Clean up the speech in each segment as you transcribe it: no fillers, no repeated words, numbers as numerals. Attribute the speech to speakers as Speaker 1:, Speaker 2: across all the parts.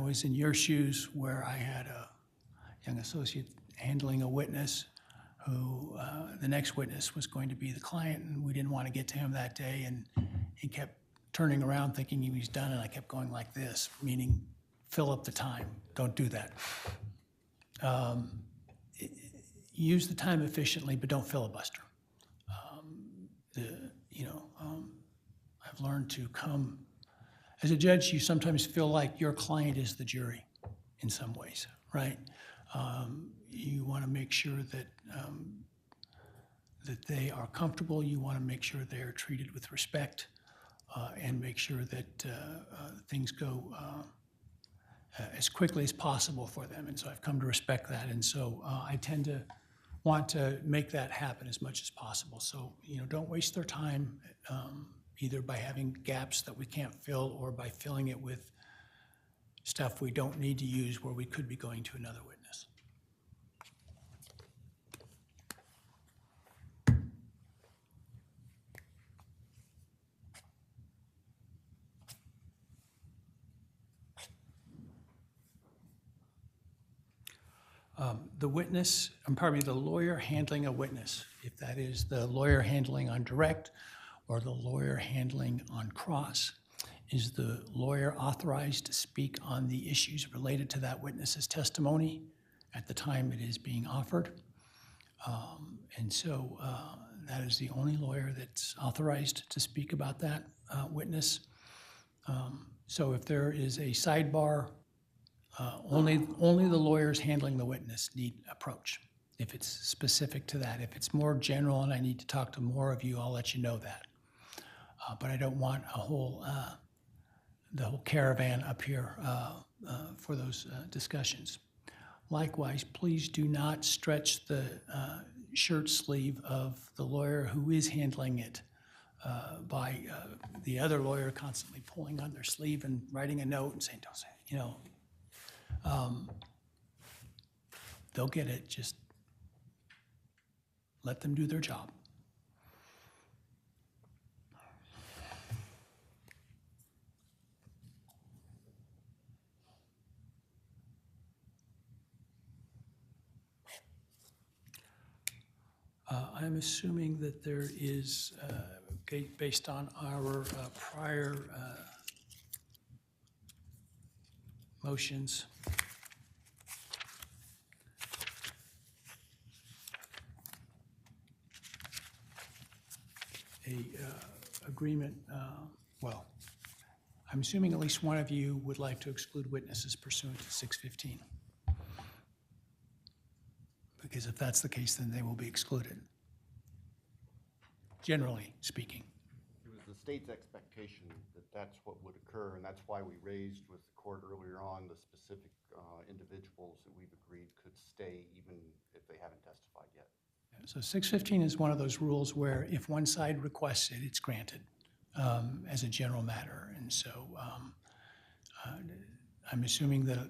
Speaker 1: was in your shoes where I had a young associate handling a witness who, the next witness was going to be the client, and we didn't want to get to him that day, and he kept turning around thinking he was done, and I kept going like this, meaning fill up the time. Don't do that. Use the time efficiently, but don't filibuster. I've learned to come, as a judge, you sometimes feel like your client is the jury in some ways, right? You want to make sure that that they are comfortable. You want to make sure they are treated with respect, and make sure that things go as quickly as possible for them. And so I've come to respect that. And so I tend to want to make that happen as much as possible. So, don't waste their time, either by having gaps that we can't fill or by filling it with stuff we don't need to use where we could be going to another witness. The lawyer handling a witness, if that is the lawyer handling on direct or the lawyer handling on cross, is the lawyer authorized to speak on the issues related to that witness's testimony at the time it is being offered? And so that is the only lawyer that's authorized to speak about that witness. So if there is a sidebar, only the lawyers handling the witness need approach, if it's specific to that. If it's more general and I need to talk to more of you, I'll let you know that. But I don't want the whole caravan up here for those discussions. Likewise, please do not stretch the shirt sleeve of the lawyer who is handling it by the other lawyer constantly pulling on their sleeve and writing a note and saying, don't say it, they'll get it, just let them do their job. I'm assuming that there is, based on our prior motions, agreement, well, I'm assuming at least one of you would like to exclude witnesses pursuant to 615. Because if that's the case, then they will be excluded, generally speaking.
Speaker 2: It was the state's expectation that that's what would occur, and that's why we raised with the court earlier on the specific individuals that we've agreed could stay even if they haven't testified yet.
Speaker 1: So 615 is one of those rules where if one side requests it, it's granted as a general matter. And so I'm assuming that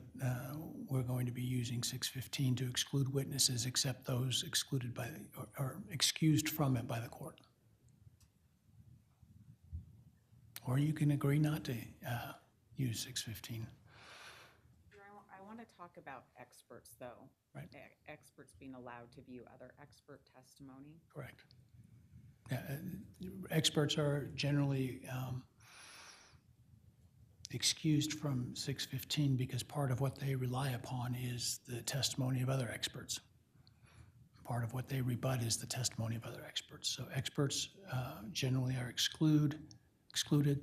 Speaker 1: we're going to be using 615 to exclude witnesses except those excluded by or excused from it by the court. Or you can agree not to use 615.
Speaker 3: I want to talk about experts, though.
Speaker 1: Right.
Speaker 3: Experts being allowed to view other expert testimony.
Speaker 1: Correct. Yeah, experts are generally excused from 615 because part of what they rely upon is the testimony of other experts. Part of what they rebut is the testimony of other experts. So experts generally are excluded.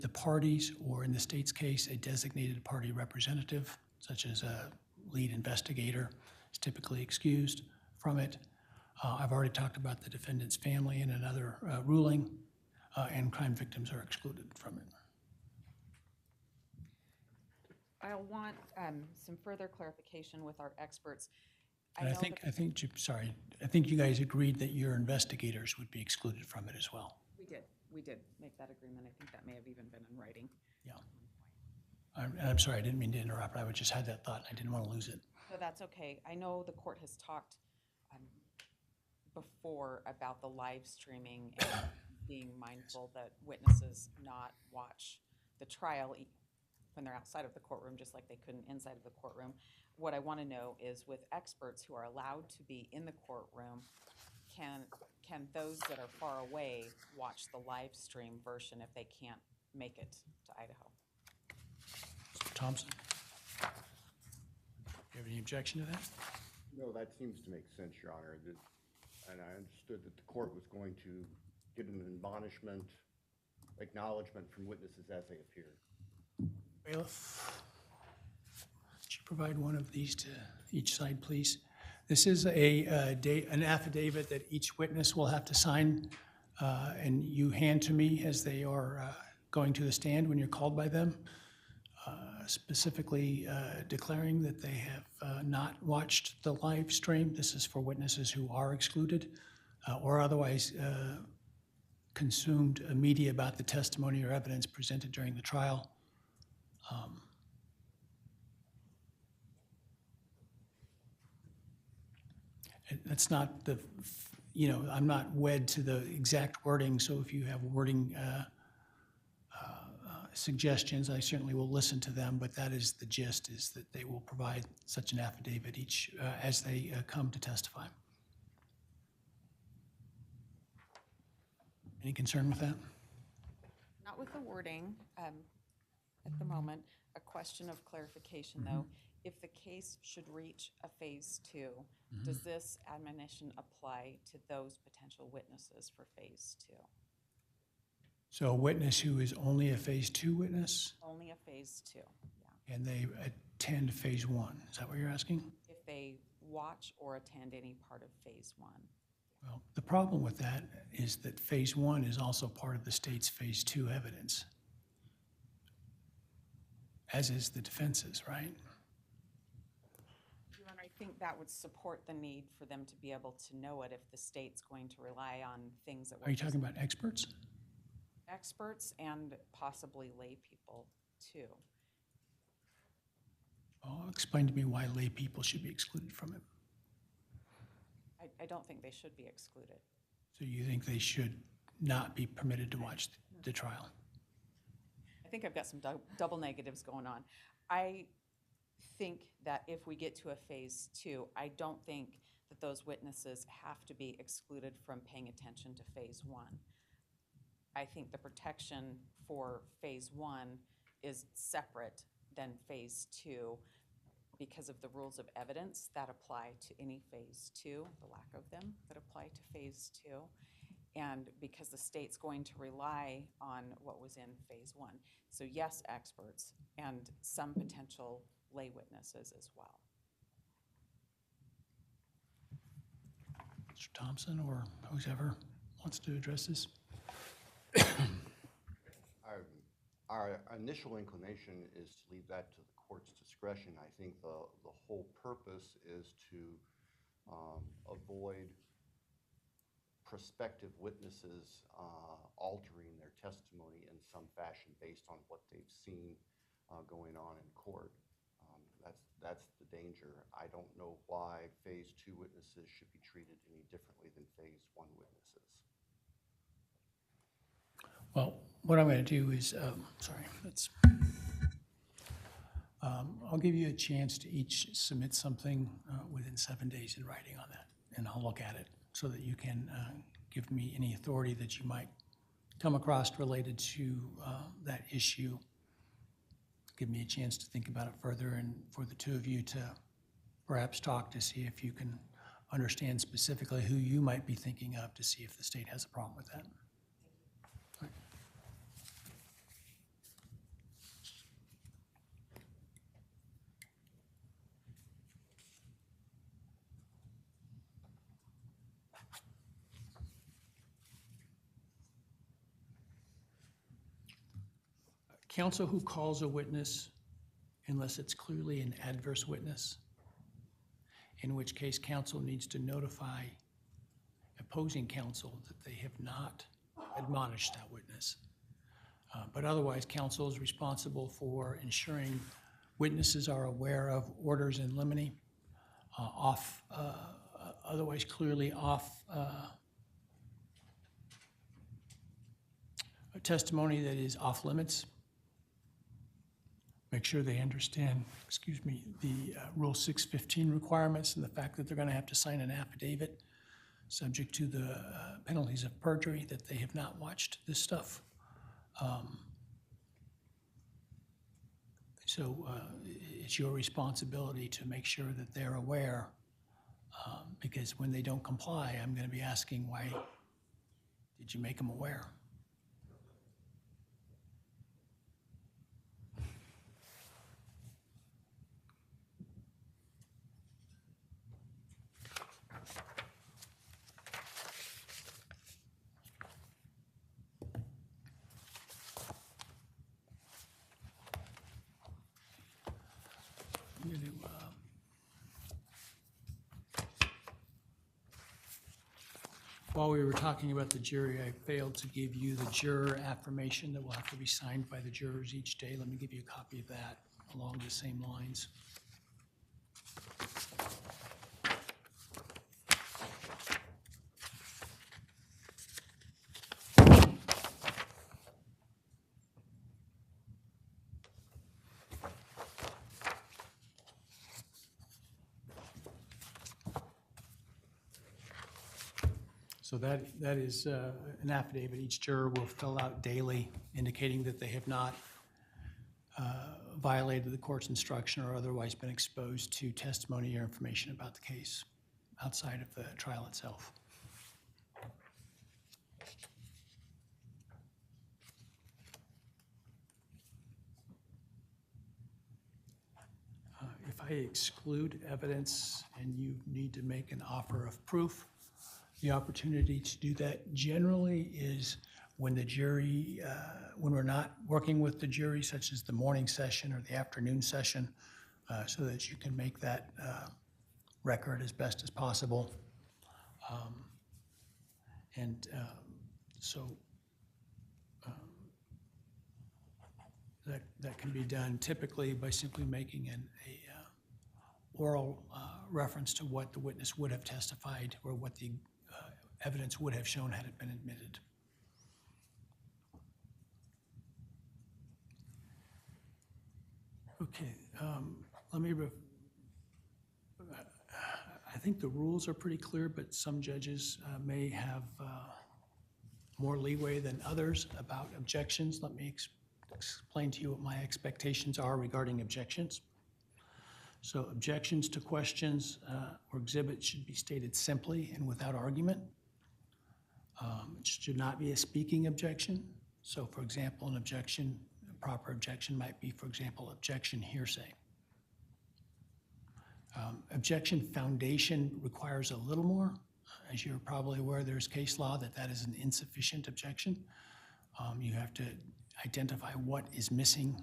Speaker 1: The parties, or in the state's case, a designated party representative, such as a lead investigator, is typically excused from it. I've already talked about the defendant's family in another ruling, and crime victims are excluded from it.
Speaker 3: I want some further clarification with our experts.
Speaker 1: And I think you guys agreed that your investigators would be excluded from it as well.
Speaker 3: We did make that agreement. I think that may have even been in writing.
Speaker 1: Yeah. I'm sorry, I didn't mean to interrupt. I just had that thought. I didn't want to lose it.
Speaker 3: No, that's okay. I know the court has talked before about the live streaming and being mindful that witnesses not watch the trial when they're outside of the courtroom, just like they couldn't inside of the courtroom. What I want to know is with experts who are allowed to be in the courtroom, can those that are far away watch the live stream version if they can't make it to Idaho?
Speaker 1: Mr. Thompson? Do you have any objection to that?
Speaker 2: No, that seems to make sense, Your Honor. And I understood that the court was going to get an admonishment, acknowledgement from witnesses as they appear.
Speaker 1: Bailiff, could you provide one of these to each side, please? This is an affidavit that each witness will have to sign, and you hand to me as they are going to the stand when you're called by them, specifically declaring that they have not watched the live stream. This is for witnesses who are excluded or otherwise consumed media about the testimony or evidence presented during the trial. That's not the, I'm not wed to the exact wording, so if you have wording suggestions, I certainly will listen to them, but that is the gist, is that they will provide such an affidavit each as they come to testify. Any concern with that?
Speaker 3: Not with the wording at the moment. A question of clarification, though. If the case should reach a phase 2, does this admonition apply to those potential witnesses for phase 2?
Speaker 1: So a witness who is only a phase 2 witness
Speaker 3: Only a phase 2, yeah.
Speaker 1: and they attend phase 1, is that what you're asking?
Speaker 3: If they watch or attend any part of phase 1.
Speaker 1: Well, the problem with that is that phase 1 is also part of the state's phase 2 evidence, as is the defense's, right?
Speaker 3: And I think that would support the need for them to be able to know it if the state's going to rely on things that were
Speaker 1: Are you talking about experts?
Speaker 3: experts and possibly lay people too.
Speaker 1: Oh, explain to me why lay people should be excluded from it.
Speaker 3: I don't think they should be excluded.
Speaker 1: So you think they should not be permitted to watch the trial?
Speaker 3: I think I've got some double negatives going on. I think that if we get to a phase 2, I don't think that those witnesses have to be excluded from paying attention to phase 1. I think the protection for phase 1 is separate than phase 2 because of the rules of evidence that apply to any phase 2, the lack of them that apply to phase 2, and because the state's going to rely on what was in phase 1. So yes, experts, and some potential lay witnesses as well.
Speaker 1: Mr. Thompson or whoever wants to address this?
Speaker 2: Our initial inclination is to leave that to the court's discretion. I think the whole purpose is to avoid prospective witnesses altering their testimony in some fashion based on what they've seen going on in court. That's the danger. I don't know why phase 2 witnesses should be treated any differently than phase 1 witnesses.
Speaker 1: Well, what I'm going to do is, I'll give you a chance to each submit something within 7 days in writing on that, and I'll look at it so that you can give me any authority that you might come across related to that issue. Give me a chance to think about it further, and for the two of you to perhaps talk to see if you can understand specifically who you might be thinking of to see if the state has a problem with that. All right. Counsel who calls a witness, unless it's clearly an adverse witness, in which case counsel needs to notify opposing counsel that they have not admonished that witness. But otherwise, counsel is responsible for ensuring witnesses are aware of orders in limine, otherwise clearly off a testimony that is off limits, make sure they understand, the Rule 615 requirements and the fact that they're going to have to sign an affidavit subject to the penalties of perjury that they have not watched this stuff. So it's your responsibility to make sure that they're aware, because when they don't comply, I'm going to be asking, why did you make them aware? I'm going to, while we were talking about the jury, I failed to give you the juror affirmation that will have to be signed by the jurors each day. Let me give you a copy of that along the same lines. So that is an affidavit each juror will fill out daily, indicating that they have not violated the court's instruction or otherwise been exposed to testimony or information about the case outside of the trial itself. If I exclude evidence and you need to make an offer of proof, the opportunity to do that generally is when the jury, when we're not working with the jury, such as the morning session or the afternoon session, so that you can make that record as best as possible. That can be done typically by simply making an oral reference to what the witness would have testified or what the evidence would have shown had it been admitted. Okay, I think the rules are pretty clear, but some judges may have more leeway than others about objections. Let me explain to you what my expectations are regarding objections. So objections to questions or exhibits should be stated simply and without argument. It should not be a speaking objection. So for example, an objection, a proper objection might be, for example, objection hearsay. Objection foundation requires a little more. As you're probably aware, there's case law that is an insufficient objection. You have to identify what is missing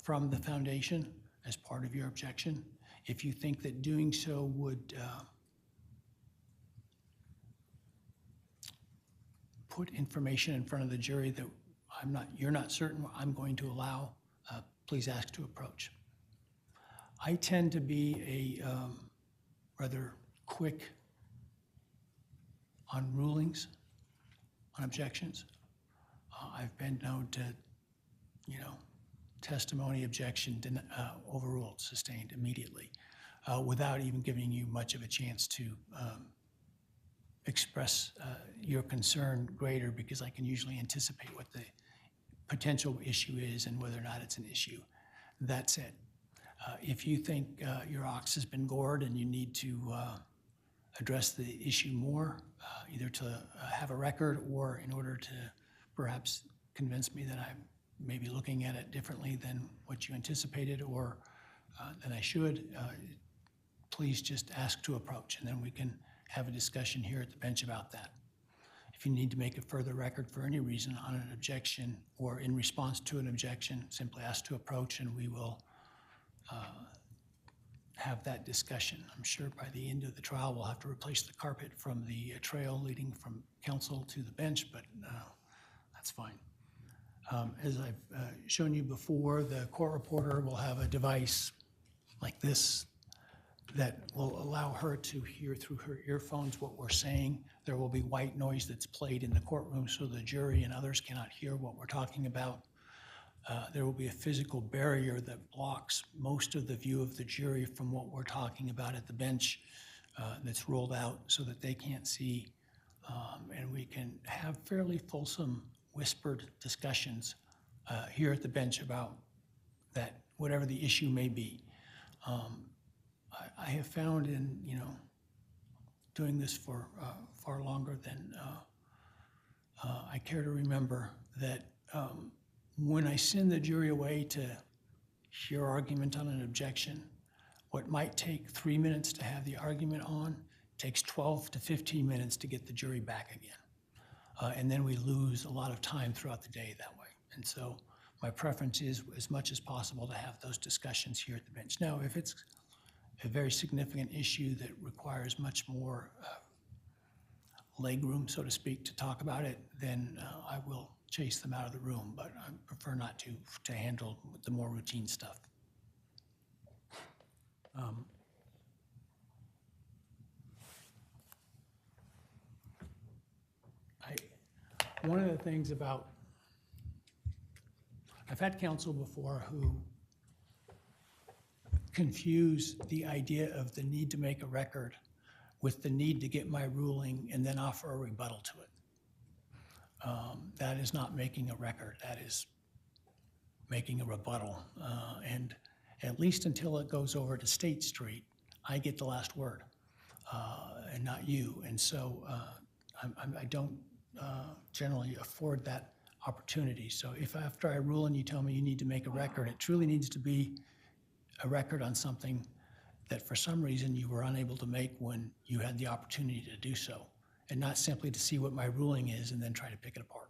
Speaker 1: from the foundation as part of your objection. If you think that doing so would put information in front of the jury that you're not certain I'm going to allow, please ask to approach. I tend to be a rather quick on rulings, on objections. I've been known to, testimony, objection, overruled, sustained immediately, without even giving you much of a chance to express your concern greater, because I can usually anticipate what the potential issue is and whether or not it's an issue. That said, if you think your ox has been gored and you need to address the issue more, either to have a record or in order to perhaps convince me that I'm maybe looking at it differently than what you anticipated or than I should, please just ask to approach, and then we can have a discussion here at the bench about that. If you need to make a further record for any reason on an objection or in response to an objection, simply ask to approach and we will have that discussion. I'm sure by the end of the trial we'll have to replace the carpet from the trail leading from counsel to the bench, but that's fine. As I've shown you before, the court reporter will have a device like this that will allow her to hear through her earphones what we're saying. There will be white noise that's played in the courtroom so the jury and others cannot hear what we're talking about. there will be a physical barrier that blocks most of the view of the jury from what we're talking about at the bench that's rolled out so that they can't see. And we can have fairly fulsome whispered discussions here at the bench about that, whatever the issue may be. I have found in, doing this for far longer than I care to remember, that when I send the jury away to hear argument on an objection, what might take 3 minutes to have the argument on takes 12 to 15 minutes to get the jury back again. And then we lose a lot of time throughout the day that way. And so my preference is, as much as possible, to have those discussions here at the bench. Now, if it's a very significant issue that requires much more legroom, so to speak, to talk about it, then I will chase them out of the room, but I prefer not to handle the more routine stuff. One of the things about, I've had counsel before who confuse the idea of the need to make a record with the need to get my ruling and then offer a rebuttal to it. That is not making a record, that is making a rebuttal. And at least until it goes over to State Street, I get the last word, and not you. And so I don't generally afford that opportunity. So if after I rule and you tell me you need to make a record, it truly needs to be a record on something that for some reason you were unable to make when you had the opportunity to do so, and not simply to see what my ruling is and then try to pick it apart.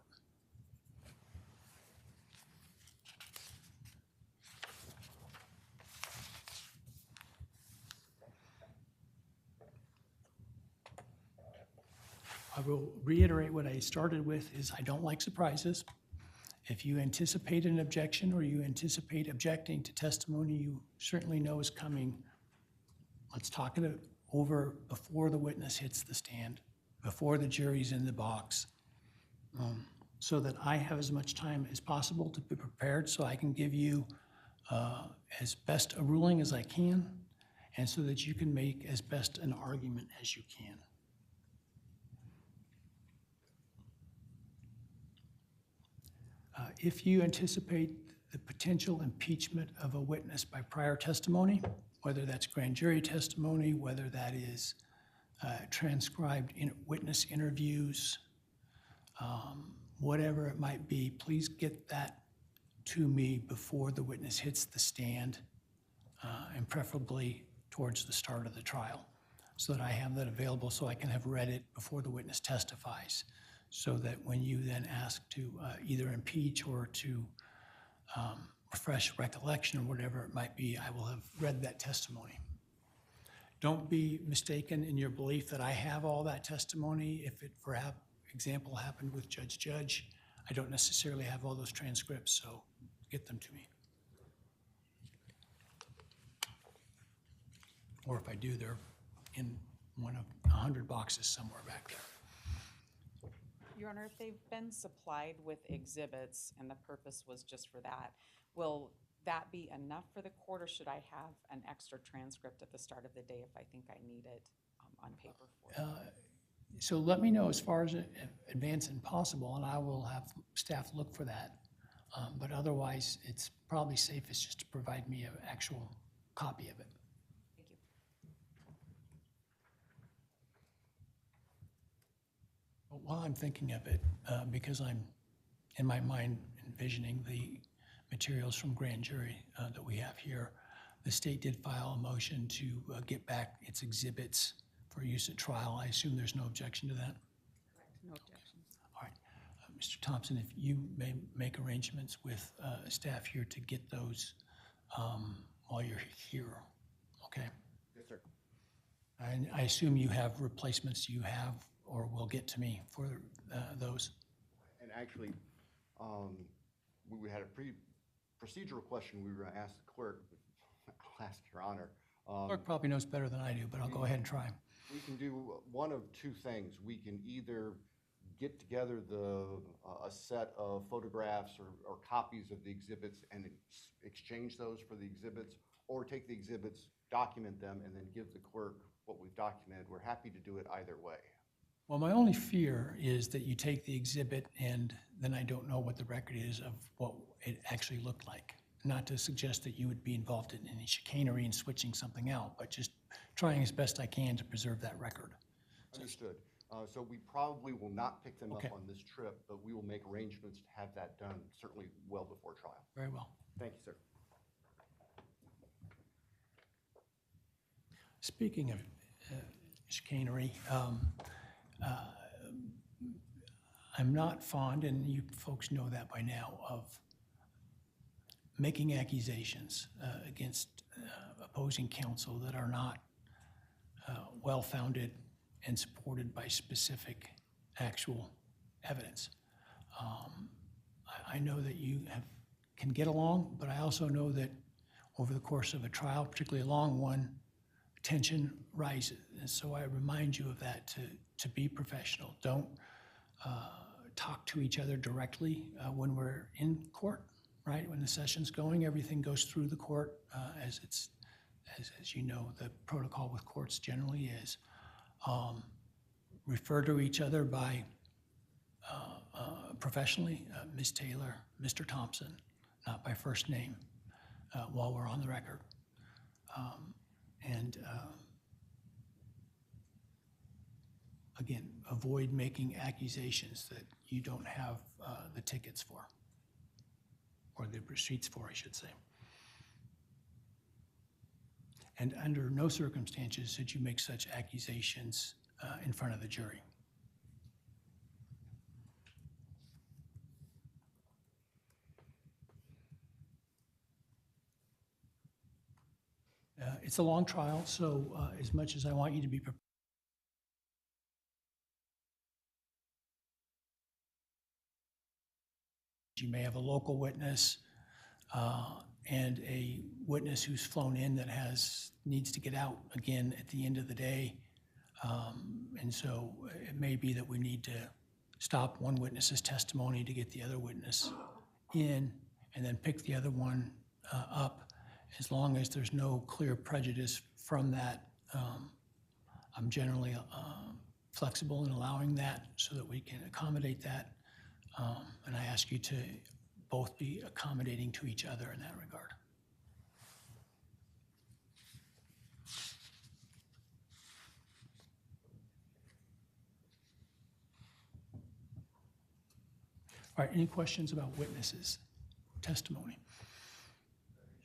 Speaker 1: I will reiterate what I started with, is I don't like surprises. If you anticipate an objection or you anticipate objecting to testimony you certainly know is coming, let's talk it over before the witness hits the stand, before the jury's in the box, so that I have as much time as possible to be prepared, so I can give you as best a ruling as I can, and so that you can make as best an argument as you can. If you anticipate the potential impeachment of a witness by prior testimony, whether that's grand jury testimony, whether that is transcribed witness interviews, whatever it might be, please get that to me before the witness hits the stand, and preferably towards the start of the trial, so that I have that available, so I can have read it before the witness testifies, so that when you then ask to either impeach or to refresh recollection or whatever it might be, I will have read that testimony. Don't be mistaken in your belief that I have all that testimony. If it, for example, happened with Judge, I don't necessarily have all those transcripts, so get them to me. Or if I do, they're in one of 100 boxes somewhere back there.
Speaker 3: Your Honor, if they've been supplied with exhibits and the purpose was just for that, will that be enough for the court, or should I have an extra transcript at the start of the day if I think I need it on paper for it?
Speaker 1: So let me know as far as advance and possible, and I will have staff look for that. But otherwise, it's probably safest just to provide me an actual copy of it.
Speaker 3: Thank you.
Speaker 1: While I'm thinking of it, because I'm in my mind envisioning the materials from grand jury that we have here, the state did file a motion to get back its exhibits for use at trial. I assume there's no objection to that?
Speaker 3: Correct. No objections.
Speaker 1: All right. Mr. Thompson, if you may make arrangements with staff here to get those while you're here, okay?
Speaker 2: Yes, sir.
Speaker 1: And I assume you have replacements you have or will get to me for those.
Speaker 2: And actually, we had a procedural question we were going to ask the clerk, but I'll ask Your Honor.
Speaker 1: Clerk probably knows better than I do, but I'll go ahead and try.
Speaker 2: We can do one of two things. We can either get together a set of photographs or copies of the exhibits and exchange those for the exhibits, or take the exhibits, document them, and then give the clerk what we've documented. We're happy to do it either way.
Speaker 1: Well, my only fear is that you take the exhibit and then I don't know what the record is of what it actually looked like. Not to suggest that you would be involved in any chicanery and switching something out, but just trying as best I can to preserve that record.
Speaker 2: Understood. So we probably will not pick them
Speaker 1: Okay.
Speaker 2: up on this trip, but we will make arrangements to have that done certainly well before trial.
Speaker 1: Very well.
Speaker 2: Thank you, sir.
Speaker 1: Speaking of chicanery, I'm not fond, and you folks know that by now, of making accusations against opposing counsel that are not well-founded and supported by specific actual evidence. I know that you can get along, but I also know that over the course of a trial, particularly a long one, tension rises. And so I remind you of that, to be professional. Don't talk to each other directly when we're in court, right? When the session's going, everything goes through the court as you know, the protocol with courts generally is. Refer to each other by professionally, Ms. Taylor, Mr. Thompson, not by first name, while we're on the record. Again, avoid making accusations that you don't have the tickets for, or the receipts for, I should say. And under no circumstances should you make such accusations in front of the jury. It's a long trial, so as much as I want you to be prepared, you may have a local witness and a witness who's flown in that needs to get out again at the end of the day. And so it may be that we need to stop one witness's testimony to get the other witness in and then pick the other one up. As long as there's no clear prejudice from that, I'm generally flexible in allowing that so that we can accommodate that. And I ask you to both be accommodating to each other in that regard. All right, any questions about witnesses' testimony?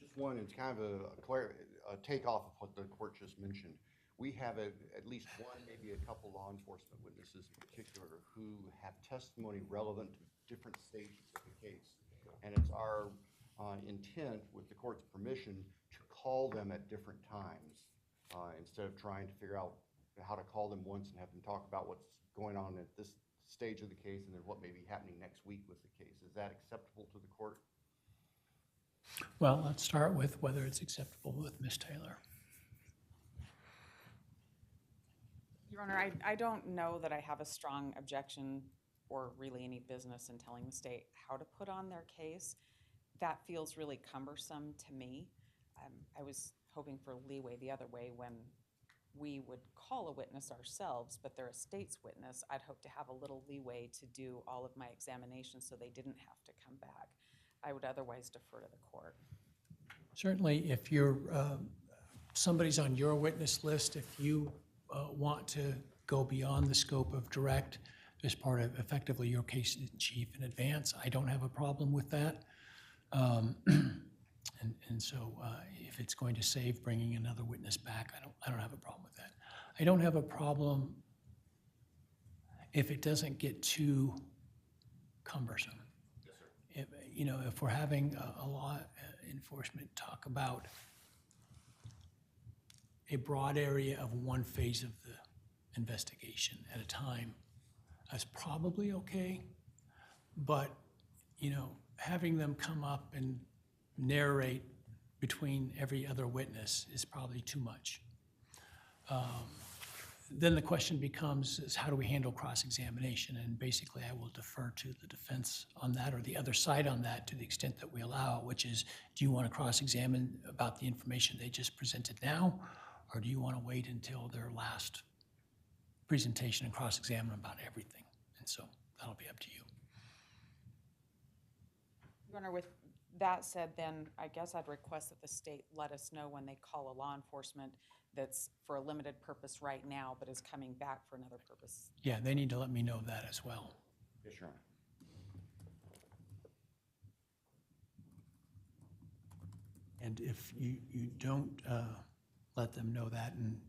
Speaker 2: Just one, it's kind of a takeoff of what the court just mentioned. We have at least one, maybe a couple law enforcement witnesses in particular who have testimony relevant to different stages of the case. And it's our intent, with the court's permission, to call them at different times instead of trying to figure out how to call them once and have them talk about what's going on at this stage of the case and then what may be happening next week with the case. Is that acceptable to the court?
Speaker 1: Well, let's start with whether it's acceptable with Ms. Taylor.
Speaker 3: Your Honor, I don't know that I have a strong objection or really any business in telling the state how to put on their case. That feels really cumbersome to me. I was hoping for leeway the other way when we would call a witness ourselves, but they're a state's witness. I'd hope to have a little leeway to do all of my examinations so they didn't have to come back. I would otherwise defer to the court.
Speaker 1: Certainly, if you're somebody's on your witness list, if you want to go beyond the scope of direct as part of effectively your case in chief in advance, I don't have a problem with that. And so if it's going to save bringing another witness back, I don't have a problem with that. I don't have a problem if it doesn't get too cumbersome.
Speaker 2: Yes, sir.
Speaker 1: If we're having a law enforcement talk about a broad area of one phase of the investigation at a time, that's probably okay. But, having them come up and narrate between every other witness is probably too much. then the question becomes is how do we handle cross-examination? And basically I will defer to the defense on that or the other side on that to the extent that we allow, which is do you want to cross-examine about the information they just presented now? Or do you want to wait until their last presentation and cross-examine about everything? And so that'll be up to you.
Speaker 3: Your Honor, with that said, then I guess I'd request that the state let us know when they call a law enforcement that's for a limited purpose right now, but is coming back for another purpose.
Speaker 1: Yeah, they need to let me know that as well.
Speaker 2: Yes, Your Honor.
Speaker 1: And if you don't let them know that, and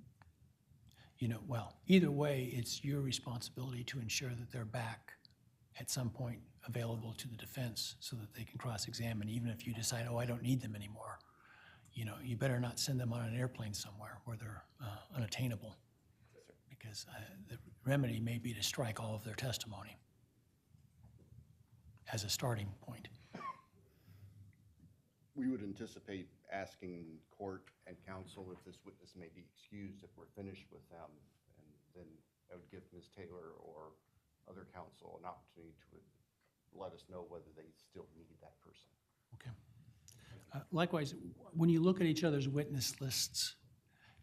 Speaker 1: well, either way, it's your responsibility to ensure that they're back at some point available to the defense so that they can cross-examine, even if you decide, oh, I don't need them anymore. You better not send them on an airplane somewhere where they're unattainable, because the remedy may be to strike all of their testimony as a starting point.
Speaker 2: We would anticipate asking court and counsel if this witness may be excused if we're finished with them, and then I would give Ms. Taylor or other counsel an opportunity to let us know whether they still need that person.
Speaker 1: Okay. Likewise, when you look at each other's witness lists,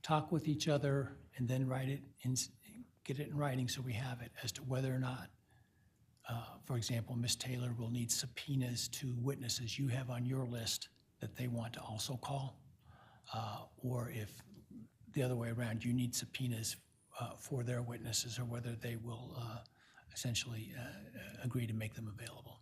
Speaker 1: talk with each other and then write it in, get it in writing so we have it as to whether or not, for example, Ms. Taylor will need subpoenas to witnesses you have on your list that they want to also call, or if the other way around, you need subpoenas for their witnesses, or whether they will essentially agree to make them available.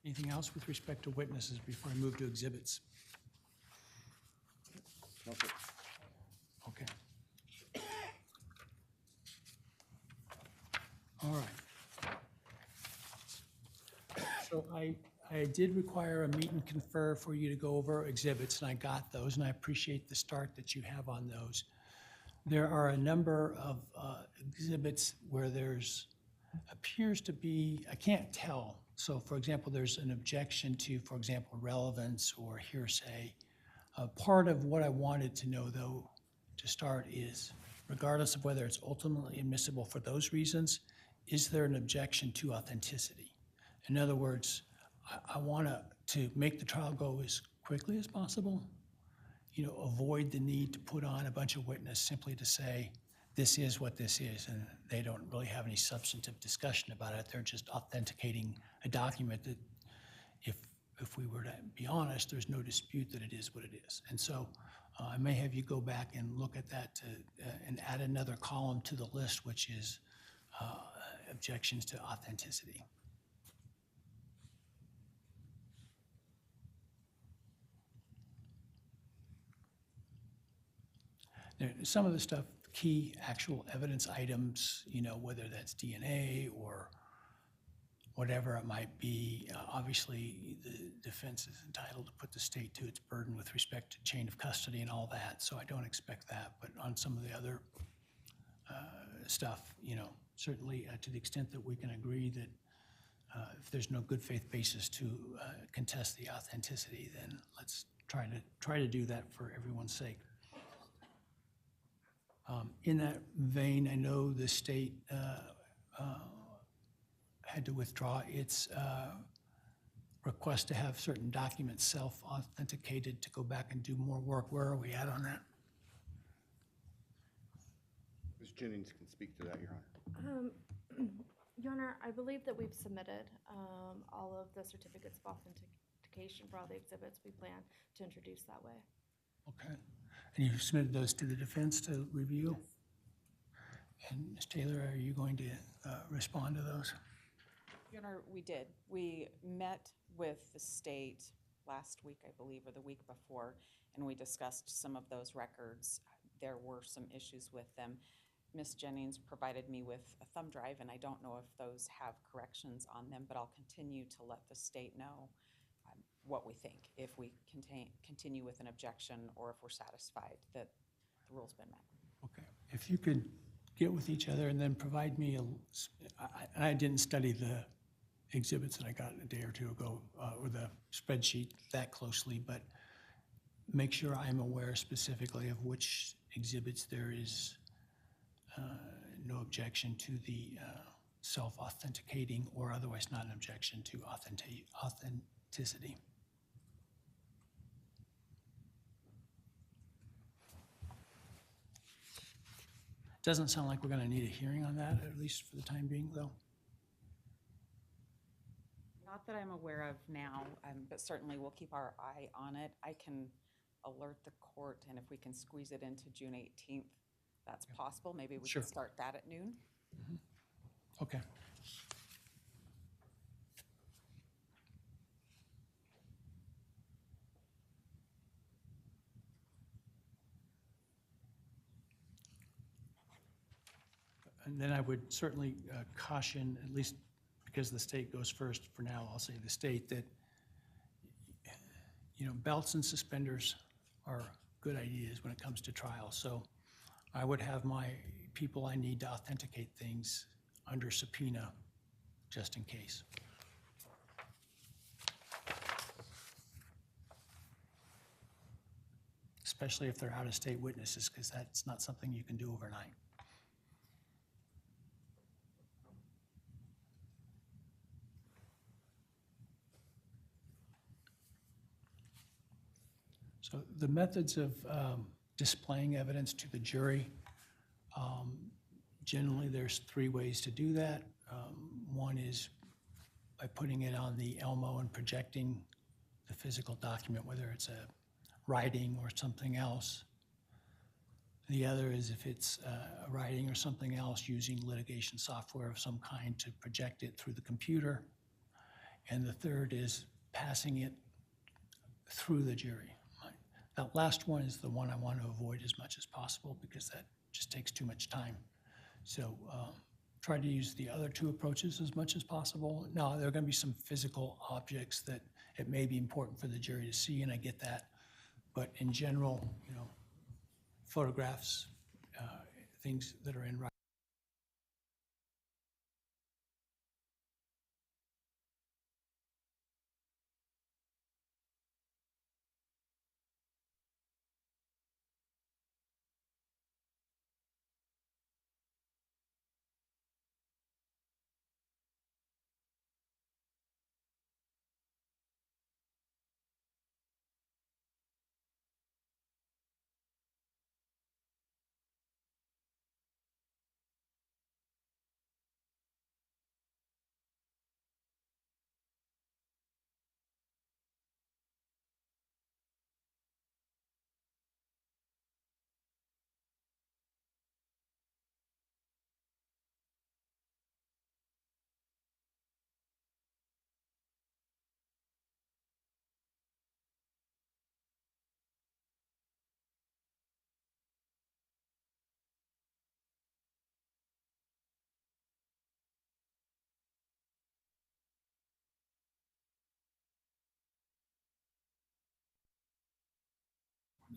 Speaker 1: Anything else with respect to witnesses before I move to exhibits?
Speaker 2: No, sir.
Speaker 1: Okay. All right. So I did require a meet and confer for you to go over exhibits, and I got those, and I appreciate the start that you have on those. There are a number of exhibits where there's appears to be, I can't tell. So for example, there's an objection to, for example, relevance or hearsay. Part of what I wanted to know, though, to start is, regardless of whether it's ultimately admissible for those reasons, is there an objection to authenticity? In other words, I want to make the trial go as quickly as possible, avoid the need to put on a bunch of witnesses simply to say, this is what this is, and they don't really have any substantive discussion about it. They're just authenticating a document that, if we were to be honest, there's no dispute that it is what it is. And so I may have you go back and look at that and add another column to the list, which is objections to authenticity. Some of the stuff, key actual evidence items, whether that's DNA or whatever it might be, obviously the defense is entitled to put the state to its burden with respect to chain of custody and all that, so I don't expect that. But on some of the other stuff, certainly to the extent that we can agree that if there's no good faith basis to contest the authenticity, then let's try to do that for everyone's sake. In that vein, I know the state had to withdraw its request to have certain documents self-authenticated to go back and do more work. Where are we at on that?
Speaker 2: Ms. Jennings can speak to that, Your Honor.
Speaker 4: Your Honor, I believe that we've submitted all of the certificates of authentication for all the exhibits we plan to introduce that way.
Speaker 1: Okay. And you submitted those to the defense to review?
Speaker 4: Yes.
Speaker 1: And Ms. Taylor, are you going to respond to those?
Speaker 3: Your Honor, we did. We met with the state last week, I believe, or the week before, and we discussed some of those records. There were some issues with them. Ms. Jennings provided me with a thumb drive, and I don't know if those have corrections on them, but I'll continue to let the state know what we think, if we continue with an objection or if we're satisfied that the rule's been met.
Speaker 1: Okay. If you could get with each other and then provide me I didn't study the exhibits that I got a day or two ago, or the spreadsheet that closely, but make sure I'm aware specifically of which exhibits there is no objection to the self-authenticating or otherwise not an objection to authenticity. Doesn't sound like we're going to need a hearing on that, at least for the time being, though.
Speaker 3: Not that I'm aware of now, but certainly we'll keep our eye on it. I can alert the court, and if we can squeeze it into June 18th, that's possible. Maybe we
Speaker 1: Sure.
Speaker 3: can start that at noon.
Speaker 1: Okay. And then I would certainly caution, at least because the state goes first for now, I'll say the state, that, you know, belts and suspenders are good ideas when it comes to trial. So I would have my people I need to authenticate things under subpoena, just in case. Especially if they're out-of-state witnesses, because that's not something you can do overnight. So the methods of displaying evidence to the jury, generally there's 3 ways to do that. One is by putting it on the Elmo and projecting the physical document, whether it's a writing or something else. The other is if it's a writing or something else, using litigation software of some kind to project it through the computer. And the third is passing it through the jury. That last one is the one I want to avoid as much as possible because that just takes too much time. So try to use the other 2 approaches as much as possible. Now, there are going to be some physical objects that it may be important for the jury to see, and I get that. But in general, you know, photographs, things that are in writing.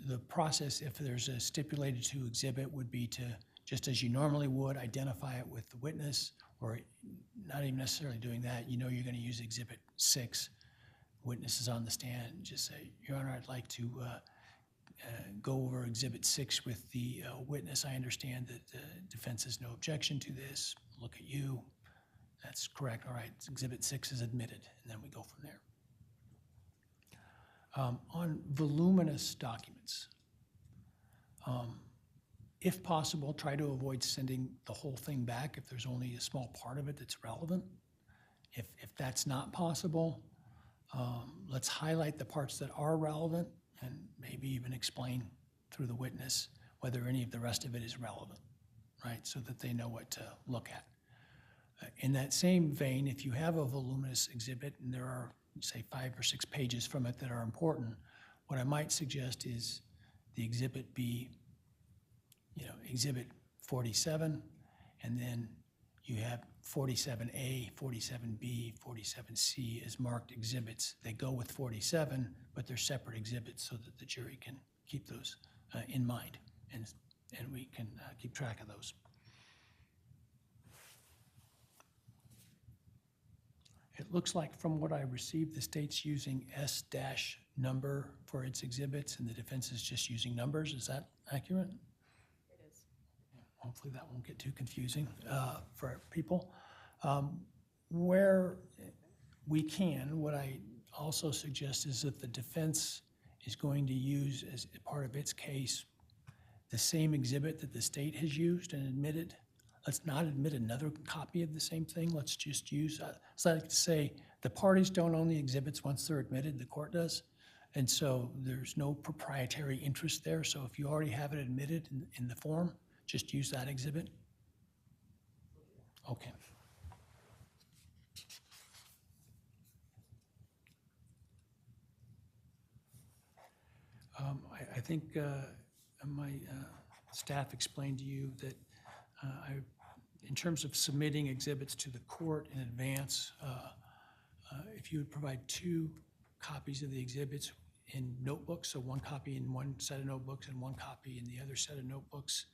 Speaker 1: The process, if there's a stipulated to exhibit, would be to, just as you normally would, identify it with the witness, or not even necessarily doing that. You know you're going to use Exhibit 6. Witness is on the stand. Just say, Your Honor, I'd like to go over Exhibit 6 with the witness. I understand that the defense has no objection to this. Look at you. That's correct. All right, Exhibit 6 is admitted, and then we go from there. On voluminous documents, if possible, try to avoid sending the whole thing back if there's only a small part of it that's relevant. If that's not possible, let's highlight the parts that are relevant and maybe even explain through the witness whether any of the rest of it is relevant, right? So that they know what to look at. In that same vein, if you have a voluminous exhibit and there are, say, 5 or 6 pages from it that are important, what I might suggest is the exhibit be, you know, Exhibit 47, and then you have 47A, 47B, 47C as marked exhibits. They go with 47, but they're separate exhibits so that the jury can keep those in mind, and we can keep track of those. looks like from what I received, the state's using S dash number for its exhibits, and the defense is just using numbers. Is that accurate?
Speaker 3: It is.
Speaker 1: Hopefully that won't get too confusing for people. Where we can, what I also suggest is that the defense is going to use as part of its case the same exhibit that the state has used and admitted. Let's not admit another copy of the same thing. Let's just use, so I like to say, the parties don't own the exhibits once they're admitted, the court does. And so there's no proprietary interest there. So if you already have it admitted in the form, just use that exhibit. Okay. I think my staff explained to you that in terms of submitting exhibits to the court in advance, if you would provide 2 copies of the exhibits in notebooks, so 1 copy in one set of notebooks and 1 copy in the other set of notebooks,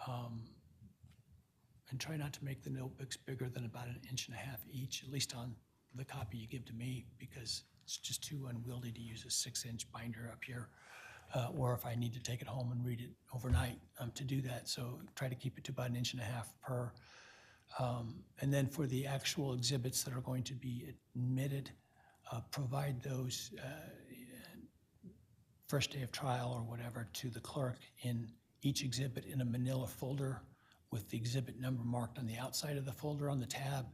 Speaker 1: and try not to make the notebooks bigger than about 1.5 inches each, at least on the copy you give to me, because it's just too unwieldy to use a 6-inch binder up here, or if I need to take it home and read it overnight to do that. So try to keep it to about 1.5 inches per. And then for the actual exhibits that are going to be admitted, provide those first day of trial or whatever to the clerk in each exhibit in a manila folder with the exhibit number marked on the outside of the folder on the tab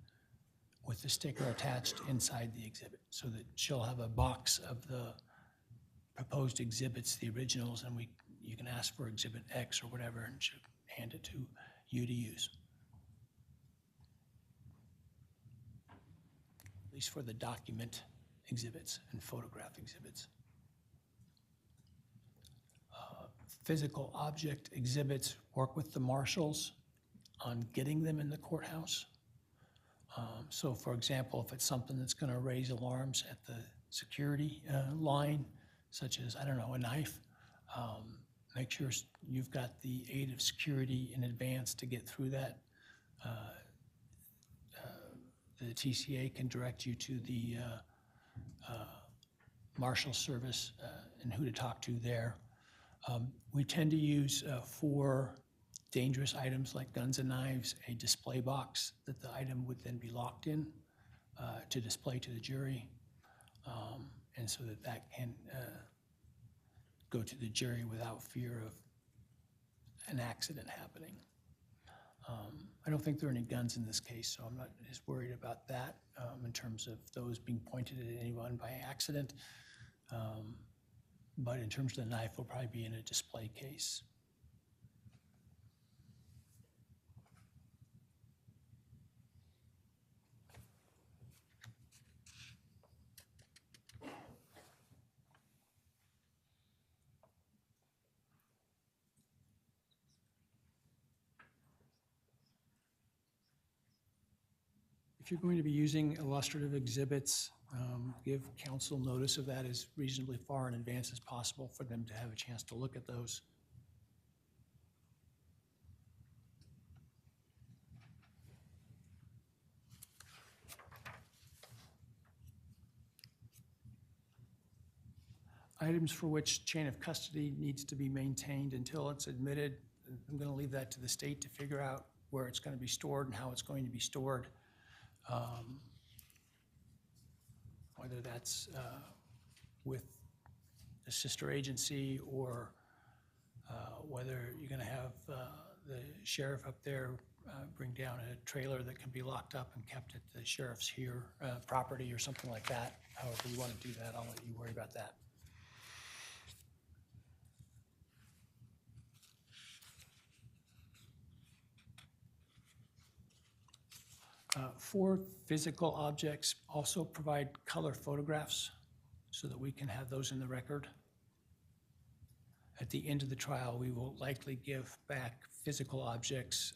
Speaker 1: with the sticker attached inside the exhibit, so that she'll have a box of the proposed exhibits, the originals, and you can ask for exhibit X or whatever, and she'll hand it to you to use. At least for the document exhibits and photograph exhibits. Physical object exhibits, work with the marshals on getting them in the courthouse. So for example, if it's something that's going to raise alarms at the security line, such as, I don't know, a knife, make sure you've got the aid of security in advance to get through that. The TCA can direct you to the marshal service and who to talk to there. We tend to use for dangerous items like guns and knives, a display box that the item would then be locked in to display to the jury, and so that can go to the jury without fear of an accident happening. I don't think there are any guns in this case, so I'm not as worried about that in terms of those being pointed at anyone by accident. But in terms of the knife, will probably be in a display case. If you're going to be using illustrative exhibits, give counsel notice of that as reasonably far in advance as possible for them to have a chance to look at those. Items for which chain of custody needs to be maintained until it's admitted, I'm going to leave that to the state to figure out where it's going to be stored and how it's going to be stored. Whether that's with a sister agency or whether you're going to have the sheriff up there bring down a trailer that can be locked up and kept at the sheriff's property or something like that. However you want to do that, I'll let you worry about that. For physical objects, also provide color photographs so that we can have those in the record. At the end of the trial, we will likely give back physical objects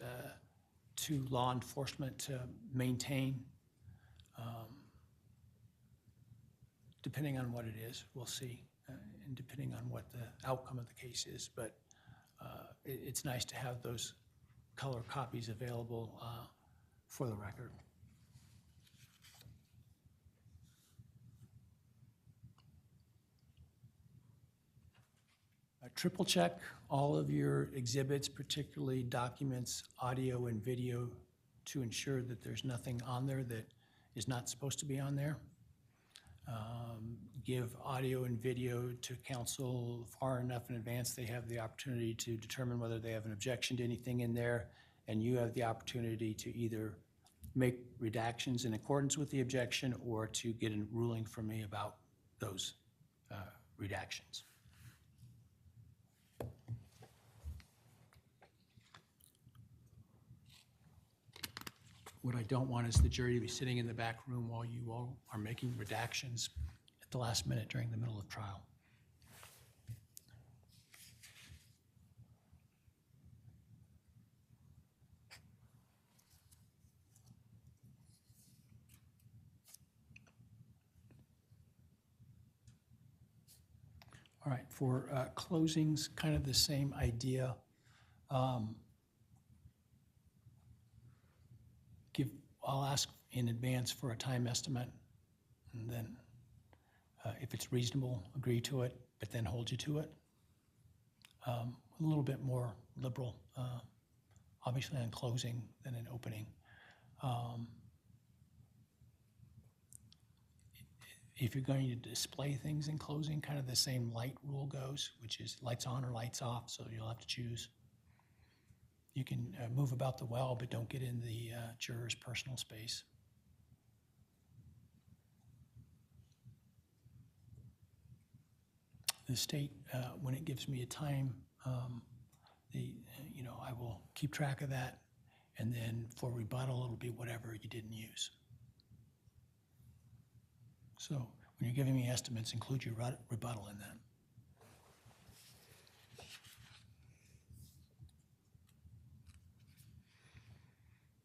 Speaker 1: to law enforcement to maintain. Depending on what it is, we'll see, and depending on what the outcome of the case is. But it's nice to have those color copies available for the record. triple check all of your exhibits, particularly documents, audio and video, to ensure that there's nothing on there that is not supposed to be on there. Give audio and video to counsel far enough in advance they have the opportunity to determine whether they have an objection to anything in there, and you have the opportunity to either make redactions in accordance with the objection or to get a ruling from me about those redactions. What I don't want is the jury to be sitting in the back room while you all are making redactions at the last minute during the middle of trial. All right, for closings, kind of the same idea. I'll ask in advance for a time estimate, and then if it's reasonable, agree to it, but then hold you to it. A little bit more liberal, obviously on closing than in opening. If you're going to display things in closing, kind of the same light rule goes, which is lights on or lights off, so you'll have to choose. You can move about the well, but don't get in the juror's personal space. The state, when it gives me a time, I will keep track of that, and then for rebuttal, it'll be whatever you didn't use. So when you're giving me estimates, include your rebuttal in that.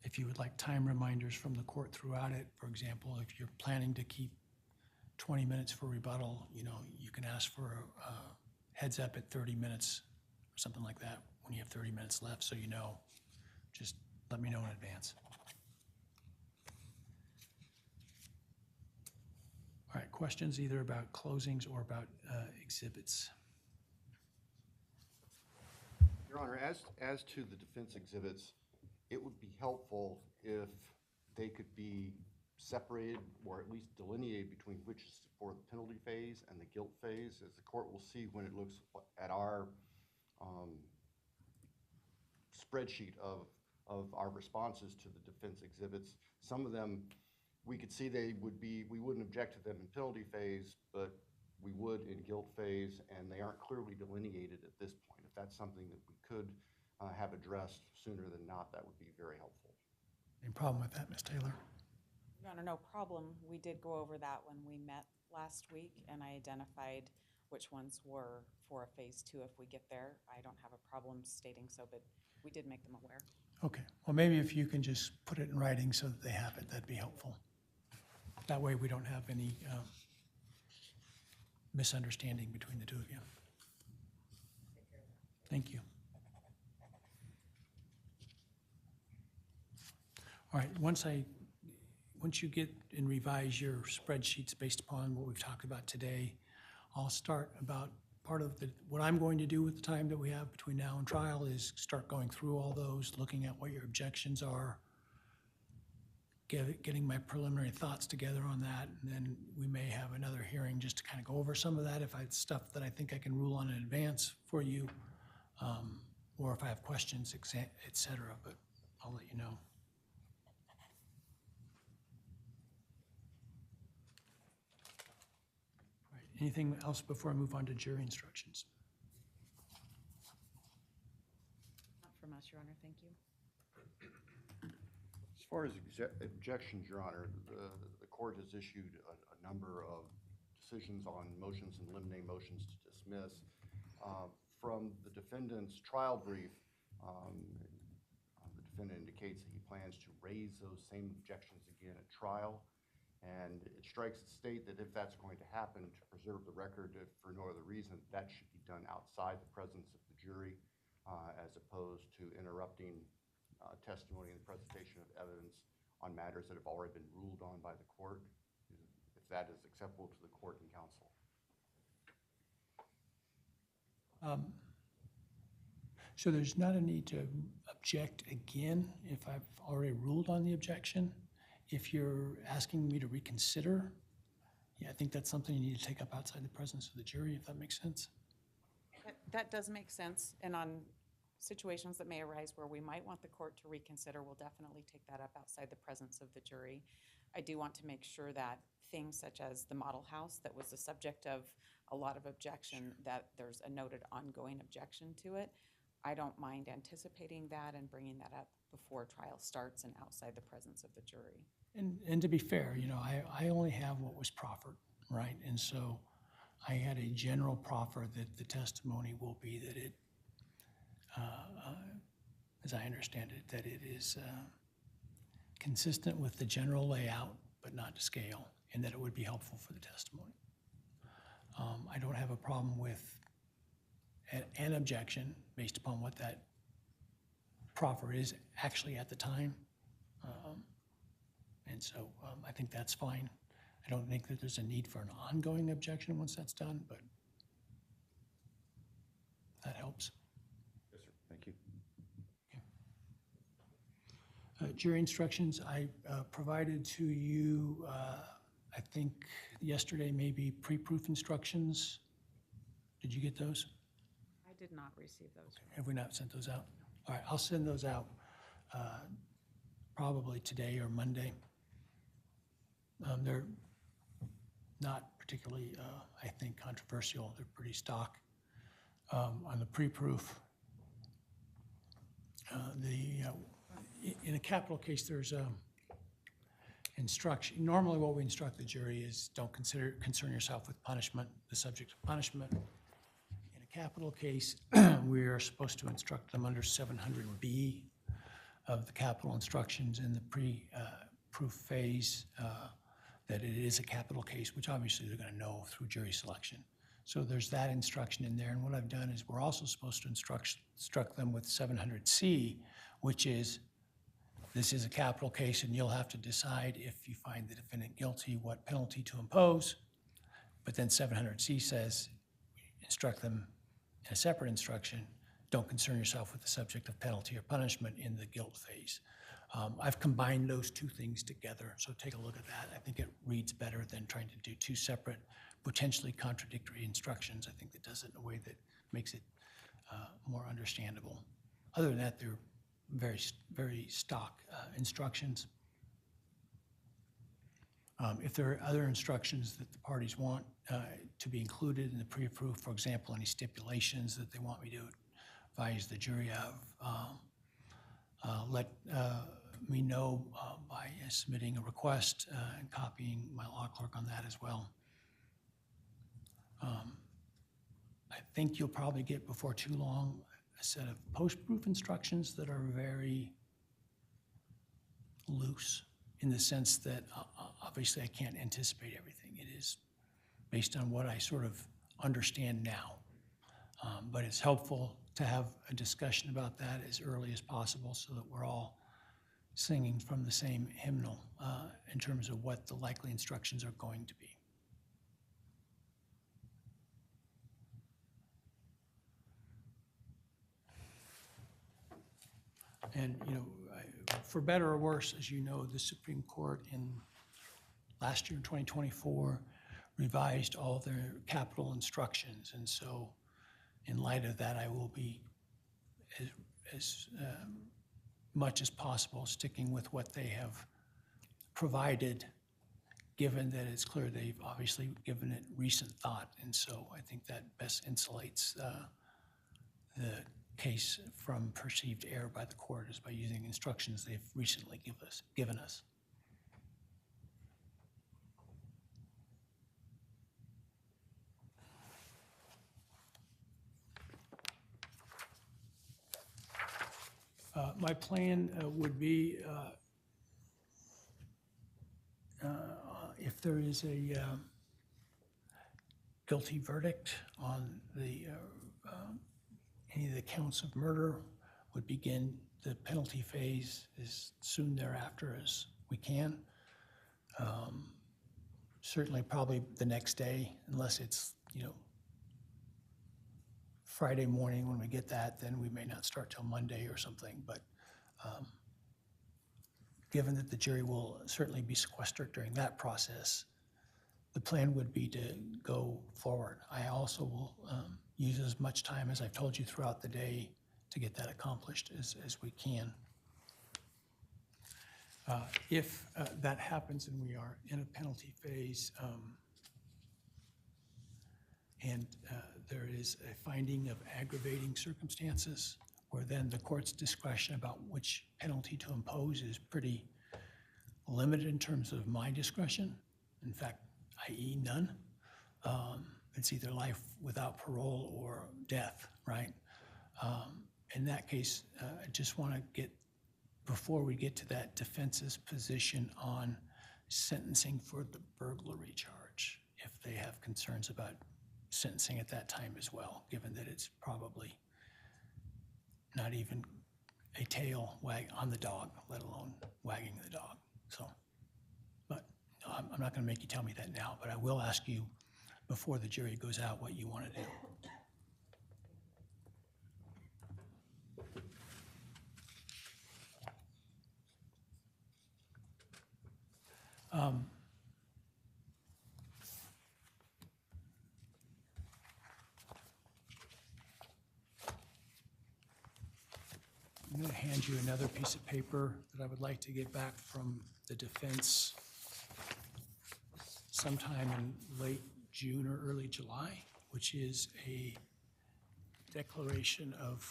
Speaker 1: If you would like time reminders from the court throughout it, for example, if you're planning to keep 20 minutes for rebuttal, you can ask for a heads up at 30 minutes or something like that when you have 30 minutes left, so you know. Just let me know in advance. All right, questions either about closings or about exhibits?
Speaker 2: Your Honor, as to the defense exhibits, it would be helpful if they could be separated or at least delineated between which is for the penalty phase and the guilt phase, as the court will see when it looks at our spreadsheet of our responses to the defense exhibits. Some of them, we could see we wouldn't object to them in penalty phase, but we would in guilt phase, and they aren't clearly delineated at this point. If that's something that we could have addressed sooner than not, that would be very helpful.
Speaker 1: Any problem with that, Ms. Taylor?
Speaker 3: Your Honor, no problem. We did go over that when we met last week, and I identified which ones were for a phase 2 if we get there. I don't have a problem stating so, but we did make them aware.
Speaker 1: Okay, well, maybe if you can just put it in writing so that they have it, that'd be helpful. That way we don't have any misunderstanding between the two of you. Thank you. All right, once you get and revise your spreadsheets based upon what we've talked about today, I'll start about part of what I'm going to do with the time that we have between now and trial is start going through all those, looking at what your objections are, getting my preliminary thoughts together on that, and then we may have another hearing just to kind of go over some of that if I have stuff that I think I can rule on in advance for you, or if I have questions, et cetera, but I'll let you know. Anything else before I move on to jury instructions?
Speaker 3: Not from us, Your Honor. Thank you.
Speaker 2: As far as objections, Your Honor, the court has issued a number of decisions on motions and limine motions to dismiss. From the defendant's trial brief, the defendant indicates that he plans to raise those same objections again at trial. And it strikes the state that if that's going to happen, to preserve the record for no other reason, that should be done outside the presence of the jury, as opposed to interrupting testimony and presentation of evidence on matters that have already been ruled on by the court, if that is acceptable to the court and counsel.
Speaker 1: So there's not a need to object again if I've already ruled on the objection. If you're asking me to reconsider, yeah, I think that's something you need to take up outside the presence of the jury, if that makes sense.
Speaker 3: That does make sense, and on situations that may arise where we might want the court to reconsider, we'll definitely take that up outside the presence of the jury. I do want to make sure that things such as the model house that was the subject of a lot of objection, that there's a noted ongoing objection to it. I don't mind anticipating that and bringing that up before trial starts and outside the presence of the jury.
Speaker 1: And to be fair, you know, I only have what was proffered, right? And so I had a general proffer that the testimony will be that it, as I understand it, that it is consistent with the general layout, but not to scale, and that it would be helpful for the testimony. I don't have a problem with an objection based upon what that proffer is actually at the time. And so I think that's fine. I don't think that there's a need for an ongoing objection once that's done, but that helps.
Speaker 2: Yes, sir. Thank you.
Speaker 1: Jury instructions, I provided to you, I think yesterday, maybe pre-proof instructions. Did you get those?
Speaker 3: I did not receive those.
Speaker 1: Have we not sent those out? All right, I'll send those out probably today or Monday. They're not particularly, I think, controversial. They're pretty stock. On the pre-proof, in a capital case, there's a instruction. Normally what we instruct the jury is don't concern yourself with punishment, the subject of punishment. In a capital case, we are supposed to instruct them under 700B of the capital instructions in the pre-proof phase that it is a capital case, which obviously they're going to know through jury selection. So there's that instruction in there. And what I've done is we're also supposed to instruct them with 700C, which is this is a capital case and you'll have to decide if you find the defendant guilty, what penalty to impose. But then 700C says, instruct them in a separate instruction, don't concern yourself with the subject of penalty or punishment in the guilt phase. I've combined those two things together, so take a look at that. I think it reads better than trying to do two separate, potentially contradictory instructions. I think that does it in a way that makes it more understandable. Other than that, they're very, very stock instructions. If there are other instructions that the parties want to be included in the pre-proof, for example, any stipulations that they want me to advise the jury of, let me know by submitting a request and copying my law clerk on that as well. I think you'll probably get before too long a set of post-proof instructions that are very loose in the sense that obviously I can't anticipate everything. It is based on what I sort of understand now. But it's helpful to have a discussion about that as early as possible so that we're all singing from the same hymnal in terms of what the likely instructions are going to be. And, you know, for better or worse, as you know, the Supreme Court in last year, in 2024, revised all their capital instructions. And so in light of that, I will be as much as possible sticking with what they have provided, given that it's clear they've obviously given it recent thought. And so I think that best insulates the case from perceived error by the court is by using instructions they've recently given us. My plan would be, if there is a guilty verdict on the any of the counts of murder, would begin the penalty phase as soon thereafter as we can. Certainly probably the next day, unless it's, you know, Friday morning when we get that, then we may not start till Monday or something, but given that the jury will certainly be sequestered during that process, the plan would be to go forward. I also will use as much time as I've told you throughout the day to get that accomplished as we can. If that happens and we are in a penalty phase, and there is a finding of aggravating circumstances, where then the court's discretion about which penalty to impose is pretty limited in terms of my discretion. In fact, i.e. none. It's either life without parole or death, right? In that case, I just want to get, before we get to that, defense's position on sentencing for the burglary charge, if they have concerns about sentencing at that time as well, given that it's probably not even a tail wag on the dog, let alone wagging the dog. So, but I'm not going to make you tell me that now, but I will ask you before the jury goes out what you want to do. I'm going to hand you another piece of paper that I would like to get back from the defense sometime in late June or early July, which is a declaration of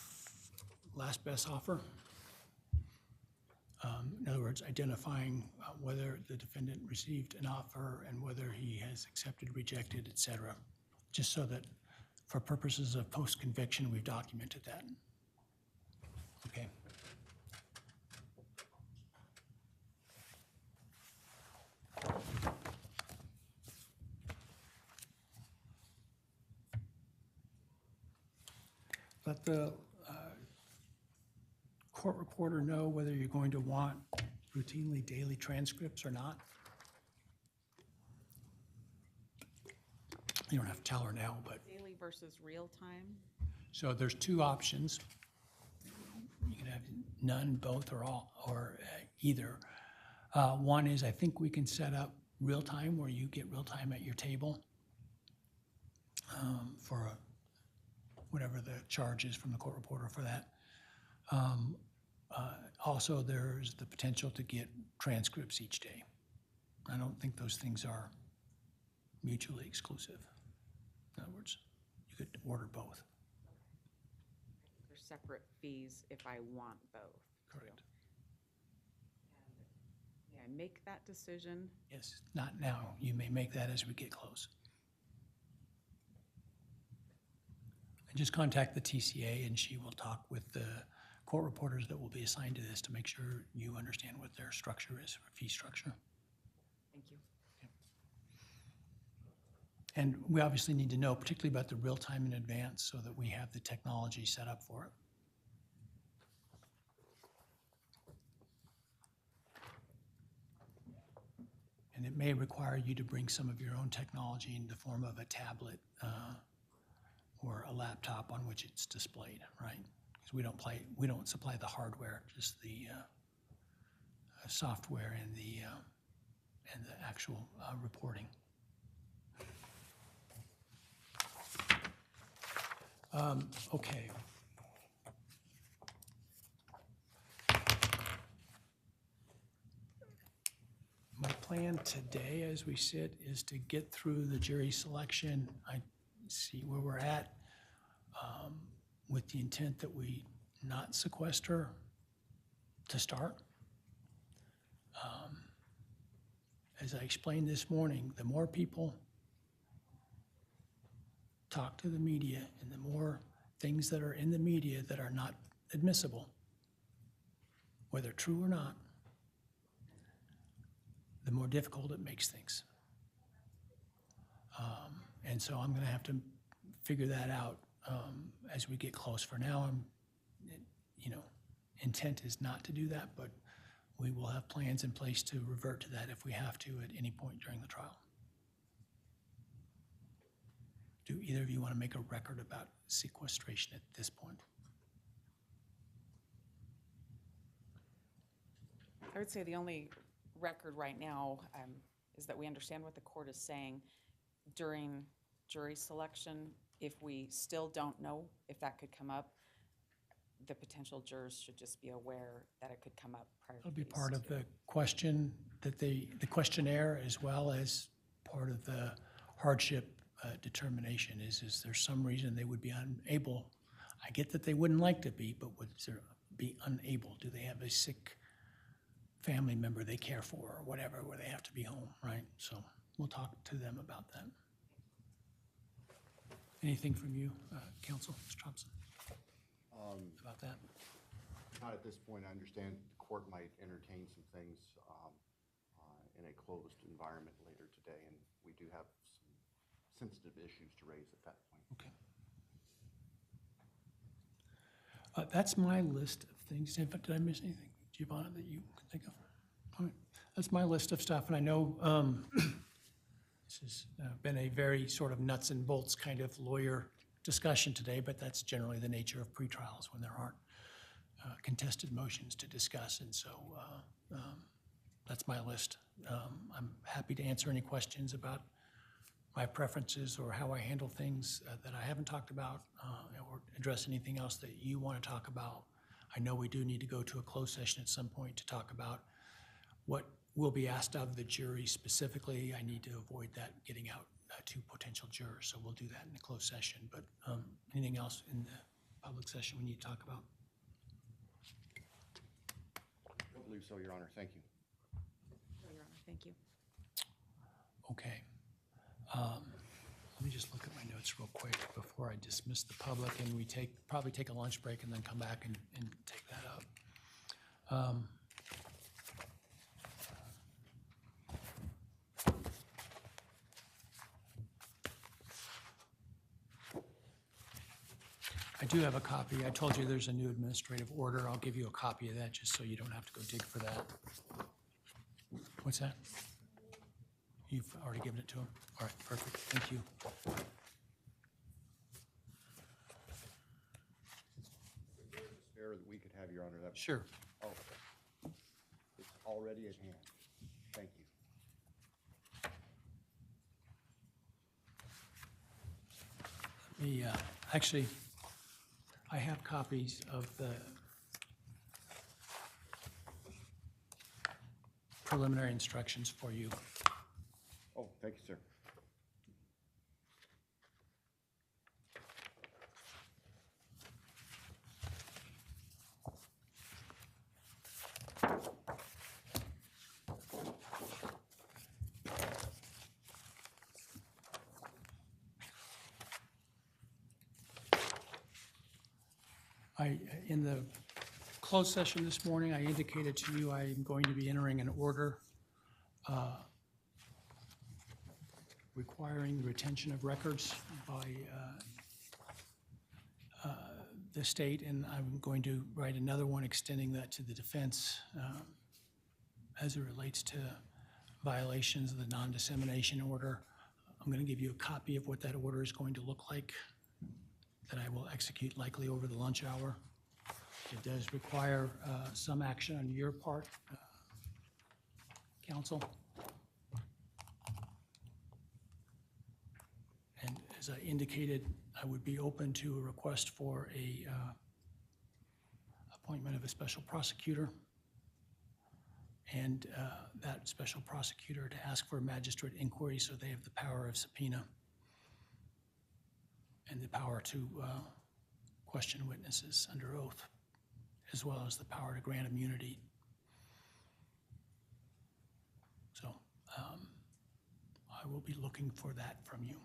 Speaker 1: last best offer. In other words, identifying whether the defendant received an offer and whether he has accepted, rejected, et cetera, just so that for purposes of post-conviction, we've documented that. Okay. Let the court reporter know whether you're going to want routinely daily transcripts or not. You don't have to tell her now, but.
Speaker 3: Daily versus real time?
Speaker 1: So there's two options. You can have none, both, or all, or either. One is, I think we can set up real time where you get real time at your table for whatever the charge is from the court reporter for that. Also, there's the potential to get transcripts each day. I don't think those things are mutually exclusive. In other words, you could order both.
Speaker 3: There's separate fees if I want both.
Speaker 1: Correct.
Speaker 3: May I make that decision?
Speaker 1: Yes, not now. You may make that as we get close. And just contact the TCA and she will talk with the court reporters that will be assigned to this to make sure you understand what their structure is, or fee structure.
Speaker 3: Thank you.
Speaker 1: And we obviously need to know, particularly about the real time in advance, so that we have the technology set up for it. And it may require you to bring some of your own technology in the form of a tablet or a laptop on which it's displayed, right? Because we don't supply the hardware, just the software and the actual reporting. Okay. My plan today, as we sit, is to get through the jury selection. I see where we're at, with the intent that we not sequester to start. As I explained this morning, the more people talk to the media and the more things that are in the media that are not admissible, whether true or not, the more difficult it makes things. And so I'm going to have to figure that out as we get close. For now, intent is not to do that, but we will have plans in place to revert to that if we have to at any point during the trial. Do either of you want to make a record about sequestration at this point?
Speaker 3: I would say the only record right now is that we understand what the court is saying during jury selection. If we still don't know if that could come up, the potential jurors should just be aware that it could come up prior to
Speaker 1: It'll be
Speaker 3: phase
Speaker 1: part of
Speaker 3: two.
Speaker 1: the question that the questionnaire, as well as part of the hardship determination is there some reason they would be unable? I get that they wouldn't like to be, but would there be unable? Do they have a sick family member they care for or whatever, where they have to be home, right? So we'll talk to them about that. Anything from you, Counsel, Mr. Thompson, about that?
Speaker 2: Not at this point. I understand the court might entertain some things in a closed environment later today, and we do have some sensitive issues to raise at that point.
Speaker 1: Okay. That's my list of things. In fact, did I miss anything, Giovanna, that you can think of? All right. That's my list of stuff, and I know this has been a very sort of nuts and bolts kind of lawyer discussion today, but that's generally the nature of pretrials when there aren't contested motions to discuss, and so that's my list. I'm happy to answer any questions about my preferences or how I handle things that I haven't talked about, or address anything else that you want to talk about. I know we do need to go to a closed session at some point to talk about what will be asked of the jury specifically. I need to avoid that getting out to potential jurors, so we'll do that in a closed session. But anything else in the public session we need to talk about?
Speaker 2: I don't believe so, Your Honor. Thank you.
Speaker 3: No, Your Honor, thank you.
Speaker 1: Okay. Let me just look at my notes real quick before I dismiss the public, and we probably take a lunch break and then come back and take that up. I do have a copy. I told you there's a new administrative order. I'll give you a copy of that just so you don't have to go dig for that. What's that? You've already given it to him? All right, perfect. Thank you.
Speaker 2: Spare that we could have, Your Honor. That
Speaker 1: Sure.
Speaker 2: Oh, it's already at hand. Thank you.
Speaker 1: Actually, I have copies of the preliminary instructions for you.
Speaker 2: Oh, thank you, sir.
Speaker 1: In the closed session this morning, I indicated to you I am going to be entering an order requiring the retention of records by the state, and I'm going to write another one extending that to the defense as it relates to violations of the non-dissemination order. I'm going to give you a copy of what that order is going to look like that I will execute likely over the lunch hour. It does require some action on your part, Counsel. And as I indicated, I would be open to a request for a appointment of a special prosecutor, and that special prosecutor to ask for a magistrate inquiry so they have the power of subpoena and the power to question witnesses under oath, as well as the power to grant immunity. So I will be looking for that from you.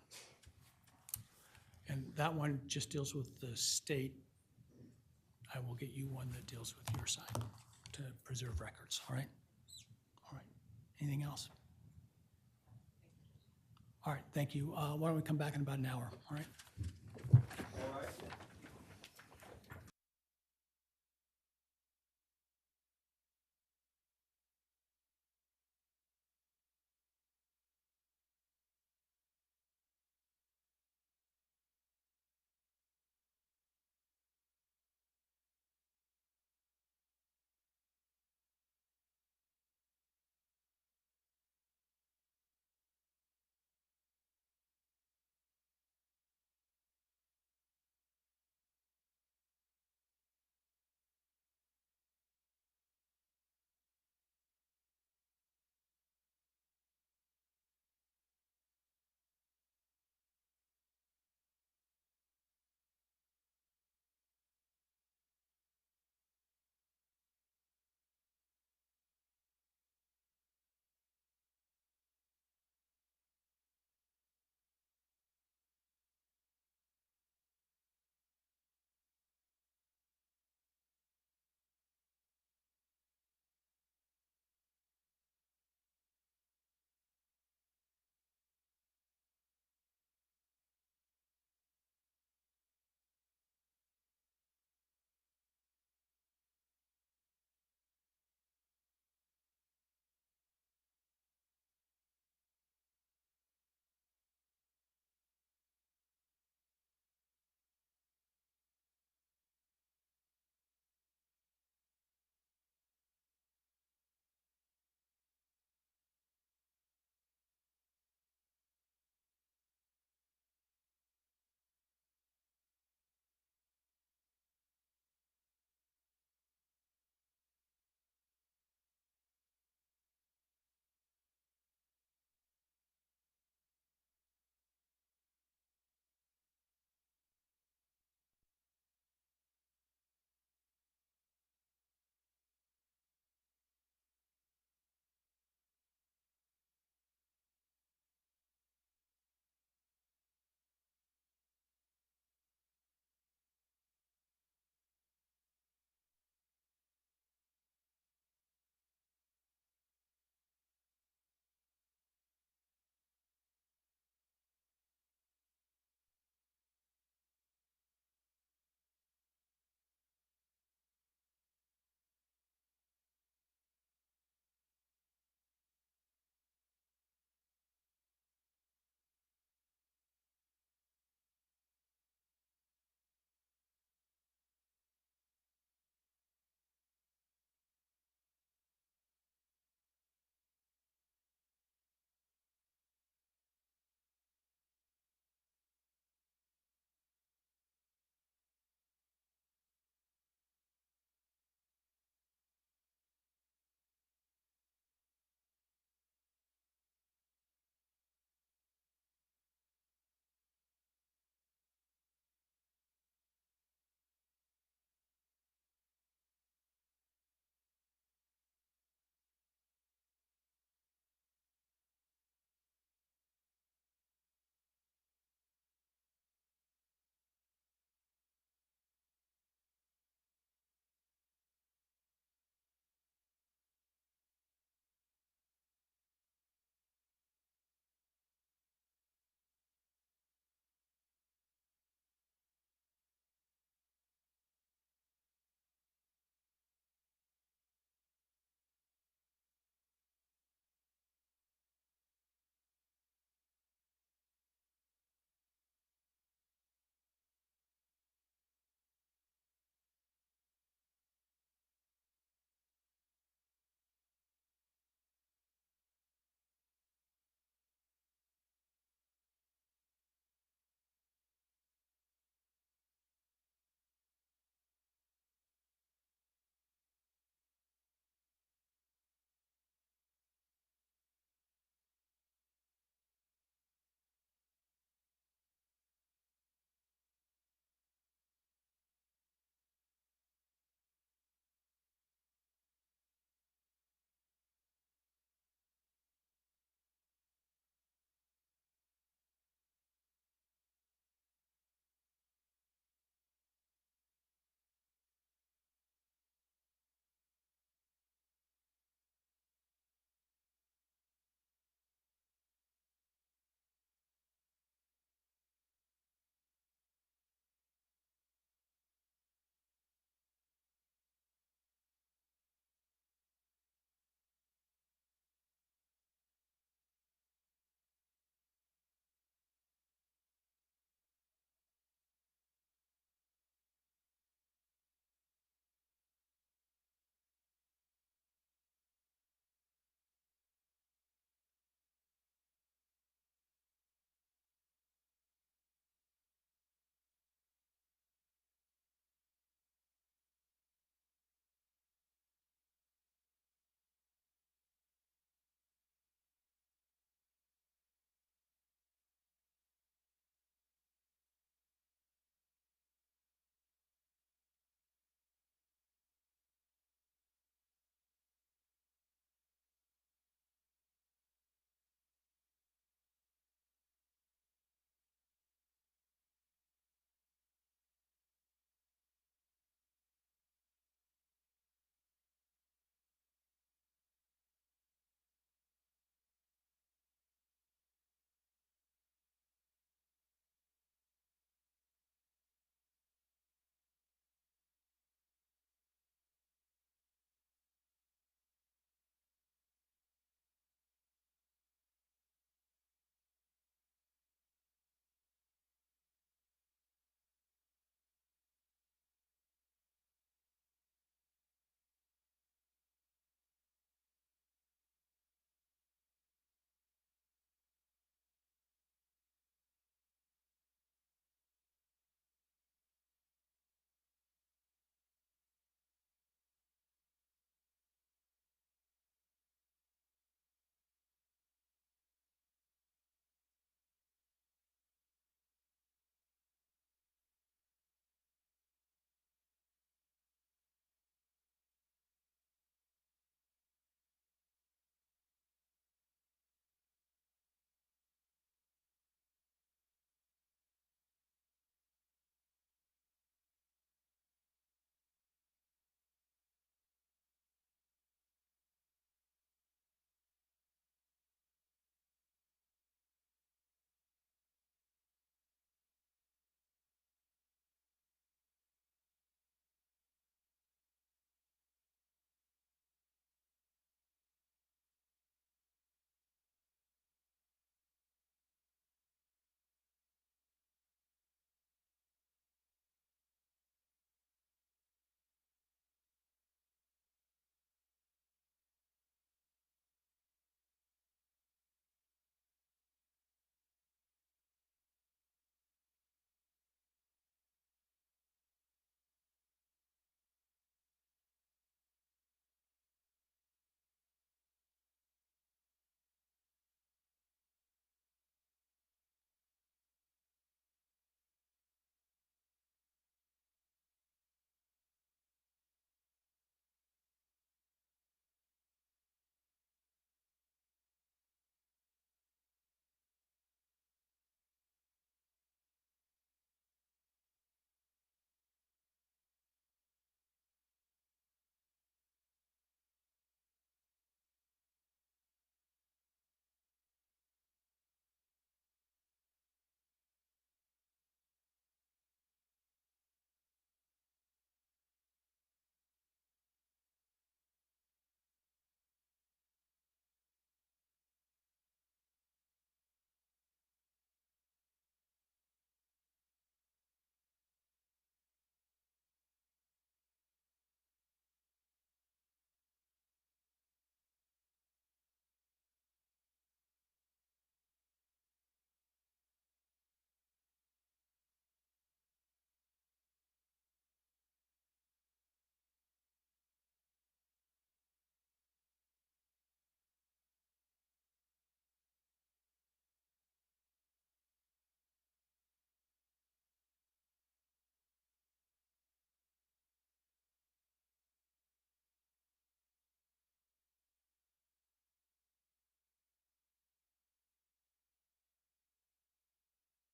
Speaker 1: And that one just deals with the state. I will get you one that deals with your side to preserve records, all right? All right. Anything else? All right, thank you. Why don't we come back in about an hour, all right?